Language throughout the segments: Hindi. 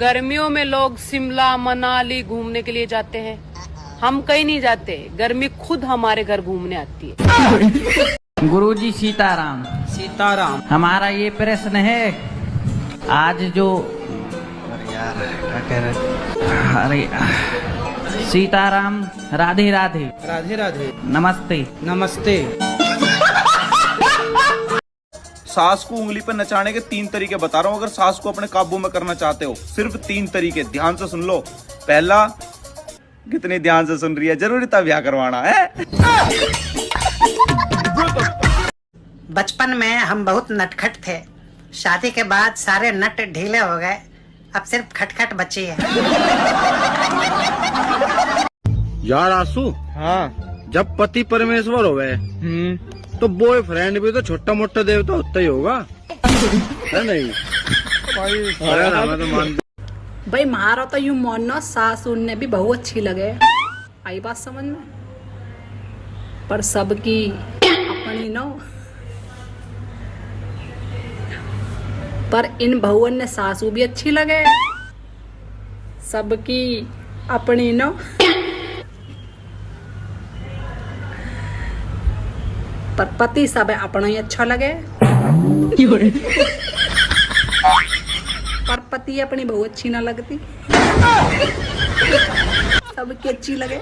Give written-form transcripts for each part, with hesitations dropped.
गर्मियों में लोग शिमला मनाली घूमने के लिए जाते हैं, हम कहीं नहीं जाते, गर्मी खुद हमारे घर घूमने आती है। गुरुजी सीताराम। सीताराम। हमारा ये प्रश्न है, आज जो अरे यार क्या कह रहे? अरे सीताराम, राधे राधे। राधे राधे। नमस्ते। नमस्ते। सास को उंगली पर नचाने के 3 तरीके बता रहा हूँ। अगर सास को अपने काबू में करना चाहते हो, सिर्फ 3 तरीके, ध्यान से सुन लो। पहला, कितने ध्यान से सुन रही है, जरूरी था ब्याह करवाना है। बचपन में हम बहुत नटखट थे, शादी के बाद सारे नट ढीले हो गए, अब सिर्फ खटखट बची है। यार आसू, हाँ। जब पति परमेश्वर हो गए तो बॉयफ्रेंड भी तो छोटा मोटा देवता होता ही होगा, है नहीं? मैं तो मान भाई मारो तो यूं मानो सास उनने भी बहुत अच्छी लगे, आई बात समझ में, पर सबकी अपनी नो। पर इन बहुअन ने सासू भी अच्छी लगे, सबकी अपनी नो। पर पति सब अपना ही अच्छा लगे, पर पति अपनी बहुत अच्छी ना लगती, सबकी अच्छी लगे।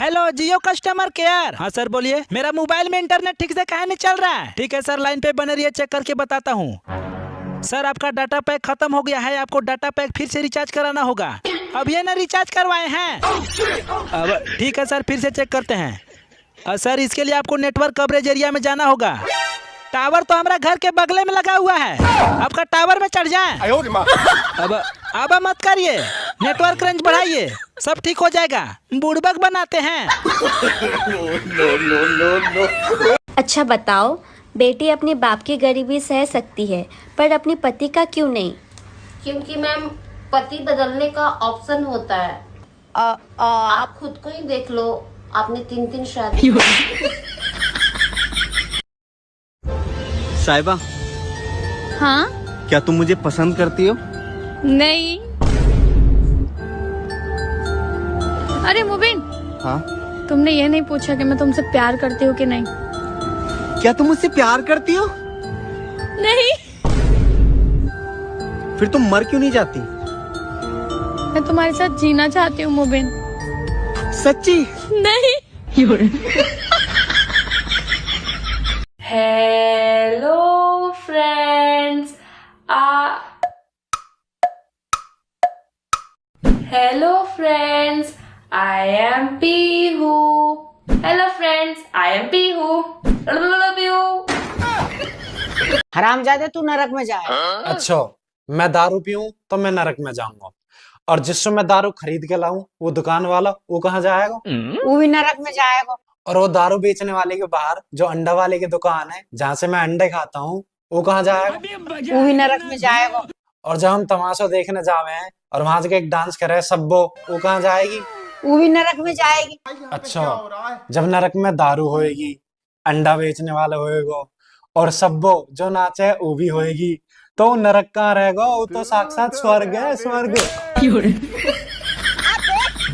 हेलो जियो कस्टमर केयर। हाँ सर बोलिए। मेरा मोबाइल में इंटरनेट ठीक से काहे नहीं चल रहा है? ठीक है सर, लाइन पे बने रहिए, चेक करके बताता हूँ। सर आपका डाटा पैक खत्म हो गया है, आपको डाटा पैक फिर से रिचार्ज कराना होगा। अब ये ना रिचार्ज करवाए हैं? अब ठीक है सर, फिर से चेक करते हैं। सर इसके लिए आपको नेटवर्क कवरेज एरिया में जाना होगा। टावर तो हमारा घर के बगले में लगा हुआ है, आपका टावर में चढ़ जाए। अब मत करिए, नेटवर्क रेंज बढ़ाइए, सब ठीक हो जाएगा। बुड़बक बनाते हैं। अच्छा बताओ, बेटी अपने बाप की गरीबी सह सकती है पर अपने पति का क्यों नहीं? क्योंकि मैम पति बदलने का ऑप्शन होता है। आप खुद को ही देख लो, आपने 3 शादी। साहिबा। हाँ? क्या तुम मुझे पसंद करती हो? नहीं। अरे मुबिन। हाँ? तुमने ये नहीं पूछा कि मैं तुमसे प्यार करती हूँ कि नहीं? क्या तुम मुझसे प्यार करती हो? नहीं। फिर तुम मर क्यों नहीं जाती? मैं तुम्हारे साथ जीना चाहती हूँ मुबिन। सच्ची? नहीं। Hello friends, hello friends, I am Pihu. Hello friends, I am Pihu. Love you. हरामजादे तू नरक में जाए। अच्छा, मैं दारू पीऊं तो मैं नरक में जाऊंगा, और जिससे मैं दारू खरीद के लाऊं वो दुकान वाला, वो कहाँ जाएगा? वो भी नरक में जाएगा। और वो दारू बेचने वाले के बाहर जो अंडा वाले की दुकान है, जहाँ से मैं अंडे खाता हूँ, वो कहाँ जाएगा? वो भी नरक में जाएगा। और जब हम तमाशा देखने जावे हैं और वहां से एक डांस करे सब्बो, वो कहाँ जाएगी? वो भी नरक में जाएगी। अच्छा, जब नरक में दारू होएगी, अंडा बेचने वाला होएगा और सब्बो जो नाचे है वो भी होएगी, तो नरक कहाँ रहेगा? वो तो साक्षात स्वर्ग है, स्वर्ग।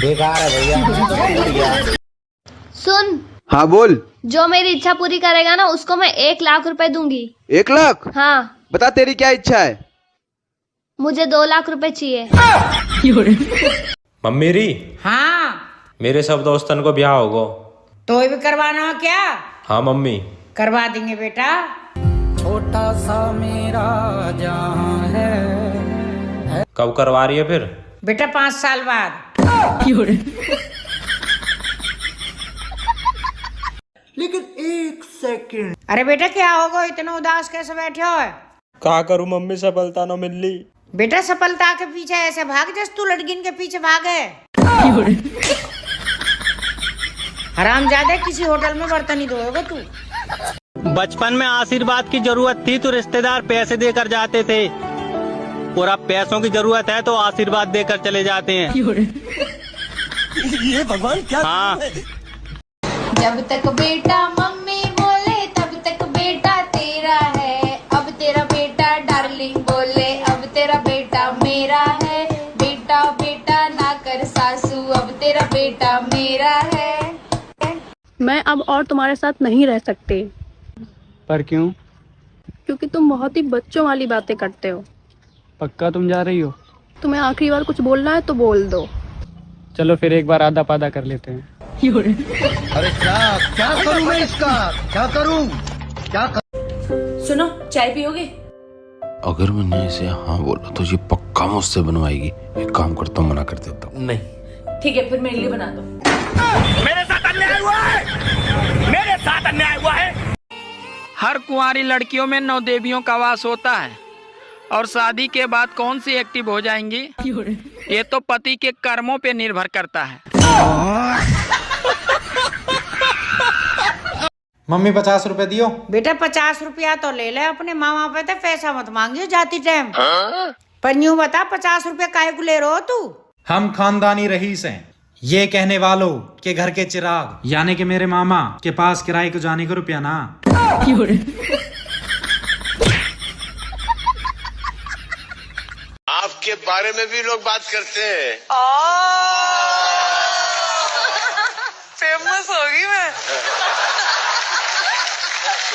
बेकार है भैया। सुन। हाँ बोल। जो मेरी इच्छा पूरी करेगा ना, उसको मैं 1 लाख रुपए दूंगी। 1 लाख? हाँ। बता तेरी क्या इच्छा है? मुझे 2 लाख रुपए चाहिए। मम्मी री। हाँ। मेरे सब दोस्तन को ब्याह होगा, तो भी करवाना हो क्या? हाँ मम्मी। करवा देंगे बेटा। छोटा सा मेरा जहां है। कब करवा रही है फिर? बेटा 5 साल बाद। लेकिन 1 सेकंड। अरे बेटा क्या होगा, इतना उदास कैसे बैठे हो? क्या करूं मम्मी, सफलता न मिली। बेटा सफलता के पीछे ऐसे भाग जैसे तू लड़किन के पीछे भागे। हरामजादे, किसी होटल में बर्तन ही धोएगा तू। बचपन में आशीर्वाद की जरूरत थी तो रिश्तेदार पैसे देकर जाते थे, और अब पैसों की जरूरत है तो आशीर्वाद देकर चले जाते हैं। ये भगवान क्या? हाँ। जब तक बेटा मम्मी बोले तब तक बेटा मैं अब और तुम्हारे साथ नहीं रह सकती। पर क्यों? क्योंकि तुम बहुत ही बच्चों वाली बातें करते हो। पक्का तुम जा रही हो? तुम्हें आखिरी बार कुछ बोलना है तो बोल दो। चलो फिर एक बार आधा पादा कर लेते हैं। अरे क्या करूं मैं इसका, क्या करूं? सुनो, चाय पियोगे? अगर मैंने इसे हाँ बोला तो ये पक्का मुझसे बनवाएगी। एक काम करता हूँ, मना कर देता हूँ। नहीं। ठीक है, फिर मेरे लिए बना दो। मेरे साथ अन्याय हुआ है, मेरे साथ अन्याय हुआ है। हर कुंवारी लड़कियों में 9 देवियों का वास होता है और शादी के बाद कौन सी एक्टिव हो जाएंगी ये तो पति के कर्मों पे निर्भर करता है। मम्मी 50 रुपए दियो। बेटा 50 रुपया तो ले ले, अपने मामा पे तो पैसा मत मांगियो जाती टाइम। पर यूं बता 50 रुपया काहे को ले रहे हो तू? हम खानदानी रईस हैं, ये कहने वालों के घर के चिराग, यानी कि मेरे मामा के पास किराए को जाने का रुपया ना। आपके बारे में भी लोग बात करते हैं। फेमस होगी मैं।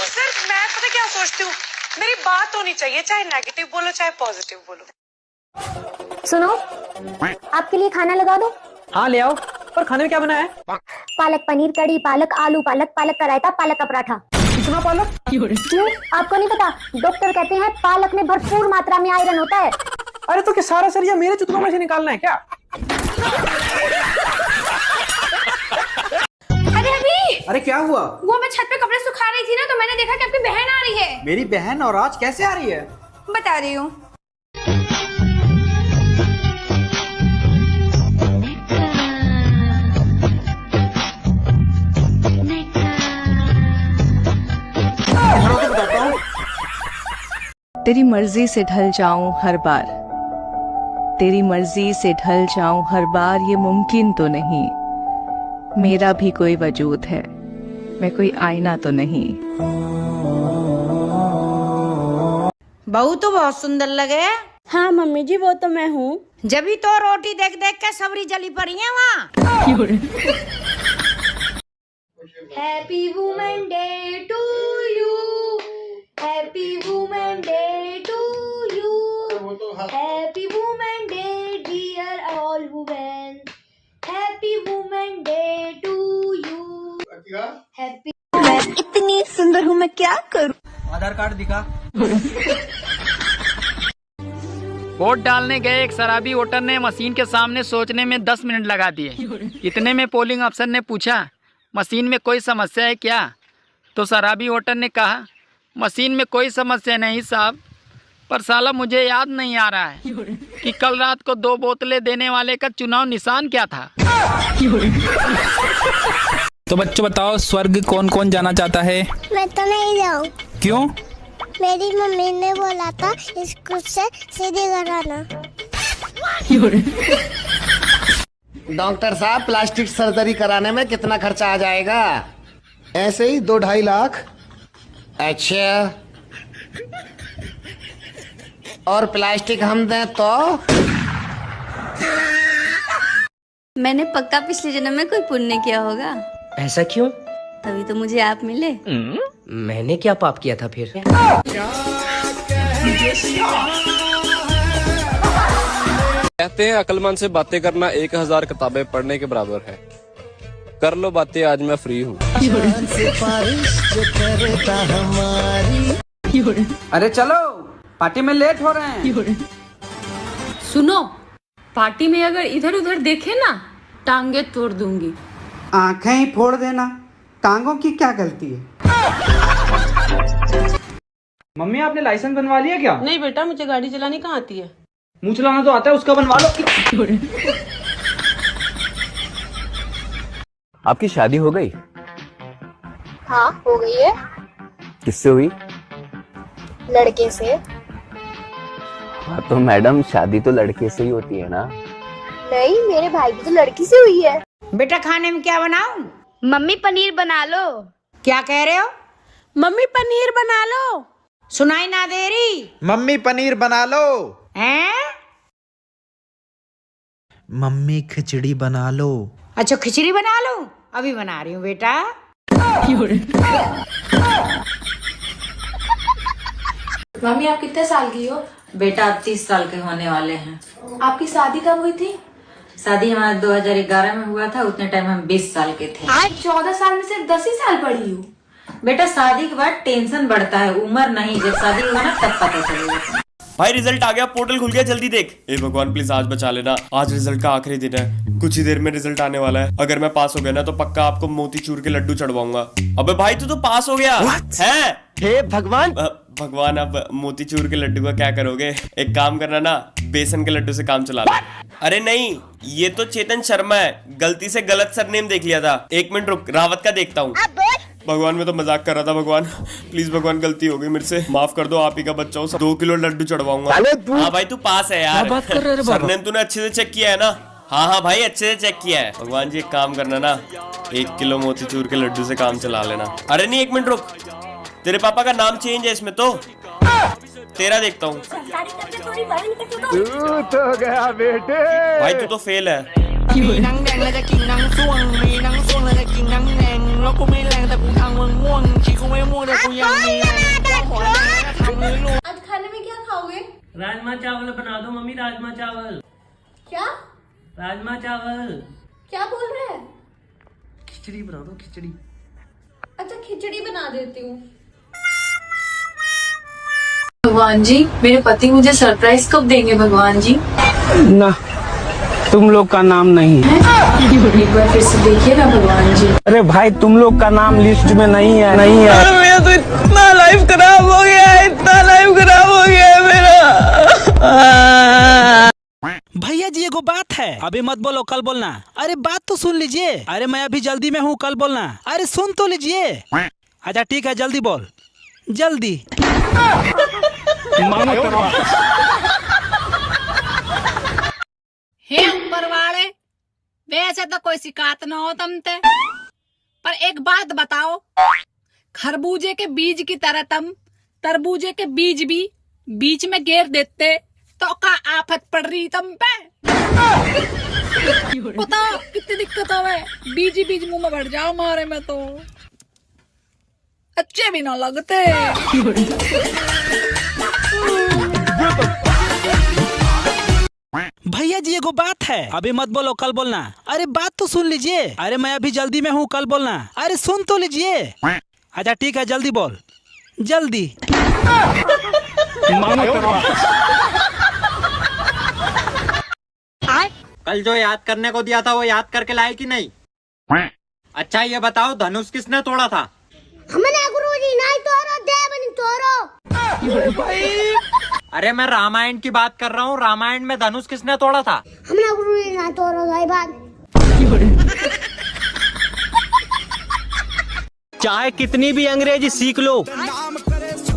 सिर्फ मैं पता क्या सोचती हूँ, मेरी बात होनी चाहिए, चाहे नेगेटिव बोलो चाहे पॉजिटिव बोलो। सुनो, आपके लिए खाना लगा दो। हाँ ले आओ। पर खाने में क्या बना है? पालक पनीर कड़ी, पालक आलू पालक, पालक का रायता, पालक का पराठा। कितना पालक? क्यों, आपको नहीं पता? डॉक्टर कहते हैं पालक में भरपूर मात्रा में आयरन होता है। अरे तो क्या सारा सरिया मेरे चुटकुलों में से निकालना है क्या? अरे अभी, अरे क्या हुआ? वो मैं छत पे कपड़े सुखा रही थी ना, तो मैंने देखा कि आपकी बहन आ रही है। मेरी बहन? और आज कैसे आ रही है? बता रही हूँ। तेरी मर्जी से ढल जाऊं हर बार, तेरी मर्जी से ढल जाऊं हर बार, ये मुमकिन तो नहीं। मेरा भी कोई वजूद है, मैं कोई आईना तो नहीं। बहू तो बहुत सुंदर लगे। हाँ मम्मी जी, वो तो मैं हूँ। जब ही तो रोटी देख देख के सबरी जली पड़ी है वहाँ। Happy women day to you, happy women day to you, happy women day dear all women, happy women day to you, happy. मैं इतनी सुंदर हूँ, मैं क्या करूँ? आधार कार्ड दिखा। वोट डालने गए एक शराबी वोटर ने मशीन के सामने सोचने में 10 मिनट लगा दिए। इतने में पोलिंग अफसर ने पूछा, मशीन में कोई समस्या है क्या? तो शराबी वोटर ने कहा, मशीन में कोई समस्या नहीं साहब, पर साला मुझे याद नहीं आ रहा है कि कल रात को 2 बोतलें देने वाले का चुनाव निशान क्या था। तो बच्चों बताओ, स्वर्ग कौन कौन जाना चाहता है? मैं तो नहीं जाऊँ। क्यों? मेरी मम्मी ने बोला था स्कूल से सीधे घर आना। डॉक्टर साहब, प्लास्टिक सर्जरी कराने में कितना खर्चा आ जाएगा? ऐसे ही 2-2.5 लाख। अच्छा, और प्लास्टिक हम दें तो? मैंने पक्का पिछले जन्म में कोई पुण्य किया होगा। ऐसा क्यों? तभी तो मुझे आप मिले। मैंने क्या पाप किया था फिर? कहते हैं अक्लमंद से बातें करना 1000 किताबें पढ़ने के बराबर है। कर लो बातें, आज मैं फ्री हूँ। अरे चलो, पार्टी में लेट हो रहे हैं। सुनो, पार्टी में अगर इधर उधर देखे ना, टांगे तोड़ दूंगी। आंखें ही फोड़ देना, टांगों की क्या गलती है? मम्मी आपने लाइसेंस बनवा लिया क्या? नहीं बेटा, मुझे गाड़ी चलानी कहाँ आती है। मुंह चलाना तो आता है, उसका बनवा लो। आपकी शादी हो गई? हाँ हो गई है। किससे हुई? लड़के से। हाँ तो मैडम, शादी तो लड़के से ही होती है ना? नहीं, मेरे भाई की तो लड़की से हुई है। बेटा खाने में क्या बनाऊं? मम्मी पनीर बना लो। क्या कह रहे हो? मम्मी पनीर बना लो। सुनाई ना दे रही। मम्मी पनीर बना लो। हैं? मम्मी खिचड़ी बना लो। अच्छा खिचड़ी बना लो, अभी बना रही हूँ बेटा। मम्मी आप कितने साल की हो? बेटा अब 30 साल के होने वाले हैं। आपकी शादी कब हुई थी? शादी हमारा 2011 में हुआ था, उतने टाइम हम 20 साल के थे। आज 14 साल में सिर्फ 10 ही साल पड़ी हूँ। बेटा शादी के बाद टेंशन बढ़ता है, उम्र नहीं, जब शादी होगा ना तब पता चलेगा। भाई रिजल्ट आ गया, पोर्टल खुल गया, जल्दी देख। ए भगवान प्लीज आज बचा लेना, आज रिजल्ट का आखिरी दिन है, कुछ ही देर में रिजल्ट आने वाला है। अगर मैं पास हो गया ना तो पक्का आपको मोतीचूर के लड्डू चढ़वाऊंगा। अबे भाई तू तो पास हो गया है। हे भगवान। भगवान अब मोतीचूर के लड्डू का क्या करोगे? एक काम करना ना, बेसन के लड्डू से काम चला लो। अरे नहीं, ये तो चेतन शर्मा है, गलती से गलत सरनेम देख लिया था। एक मिनट रुक, रावत का देखता हूँ। भगवान मैं तो मजाक कर रहा था, भगवान प्लीज भगवान गलती हो गई मेरे से, माफ कर दो, आप ही का बच्चा हूँ, 2 किलो लड्डू चढ़वाऊंगा। हाँ भाई तू पास है यार, सरनेम तूने अच्छे से चेक किया है ना? हाँ भाई अच्छे से चेक किया है। भगवान जी एक काम करना ना, 1 किलो मोतीचूर के लड्डू से काम चला लेना। अरे नहीं 1 मिनट रुक, तेरे पापा का नाम चेंज है इसमें तो, तेरा देखता हूँ। तो गया बेटे। भाई तू तो फेल है। आज खाने में क्या खाओगे? राजमा चावल बना दो मम्मी, राजमा चावल। क्या? राजमा चावल। क्या बोल रहे हैं? खिचड़ी बना दो, खिचड़ी। अच्छा खिचड़ी बना देती हूँ। भगवान जी, मेरे पति मुझे सरप्राइज कब देंगे भगवान जी? ना, तुम लोग का नाम नहीं है। एक बार फिर से देखिए ना भगवान जी। अरे भाई तुम लोग का नाम लिस्ट में नहीं है, नहीं है। अरे मेरा तो इतना लाइफ खराब हो गया है, इतना लाइफ खराब हो गया है मेरा। भैया जी एगो बात है, अभी मत बोलो, कल बोलना। अरे बात तो सुन लीजिए। अरे मैं अभी जल्दी में हूँ, कल बोलना। अरे सुन तो लीजिए। अच्छा ठीक है, जल्दी बोल, जल्दी। हे ऊपर वाले, वैसे तो कोई शिकायत ना हो तुमसे, पर एक बात बताओ, खरबूजे के बीज की तरह तुम तरबूजे के बीज भी बीच में घेर देते तो क्या आफत पड़ रही तुम पे? बताओ कितनी दिक्कत है, बीज ही बीज मुंह में बढ़ जाओ मारे में तो अच्छे भी ना लगते। भैया जी एगो बात है, अभी मत बोलो, कल बोलना। अरे बात तो सुन लीजिए। अरे मैं अभी जल्दी में हूँ, कल बोलना। अरे सुन तो लीजिए। अच्छा ठीक है, जल्दी बोल, जल्दी। कल जो याद करने को दिया था वो याद करके लाए कि नहीं? अच्छा ये बताओ, धनुष किसने तोड़ा था? हमने गुरुजी नहीं तोड़ो, देवनी तोड़ो। अरे मैं रामायण की बात कर रहा हूँ, रामायण में धनुष किसने तोड़ा था? हमने गुरुजी नहीं तोड़ो भाई बात। चाहे कितनी भी अंग्रेजी सीख लो,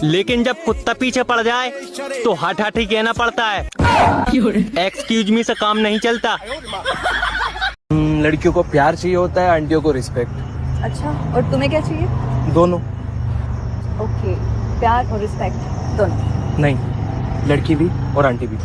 लेकिन जब कुत्ता पीछे पड़ जाए तो हट हट ही कहना पड़ता है। एक्सक्यूज मी से काम नहीं चलता। लड़कियों को प्यार चाहिए होता है, आंटियों को रिस्पेक्ट। अच्छा, और तुम्हें क्या चाहिए? दोनों। ओके, प्यार और रिस्पेक्ट दोनों? नहीं, लड़की भी और आंटी भी।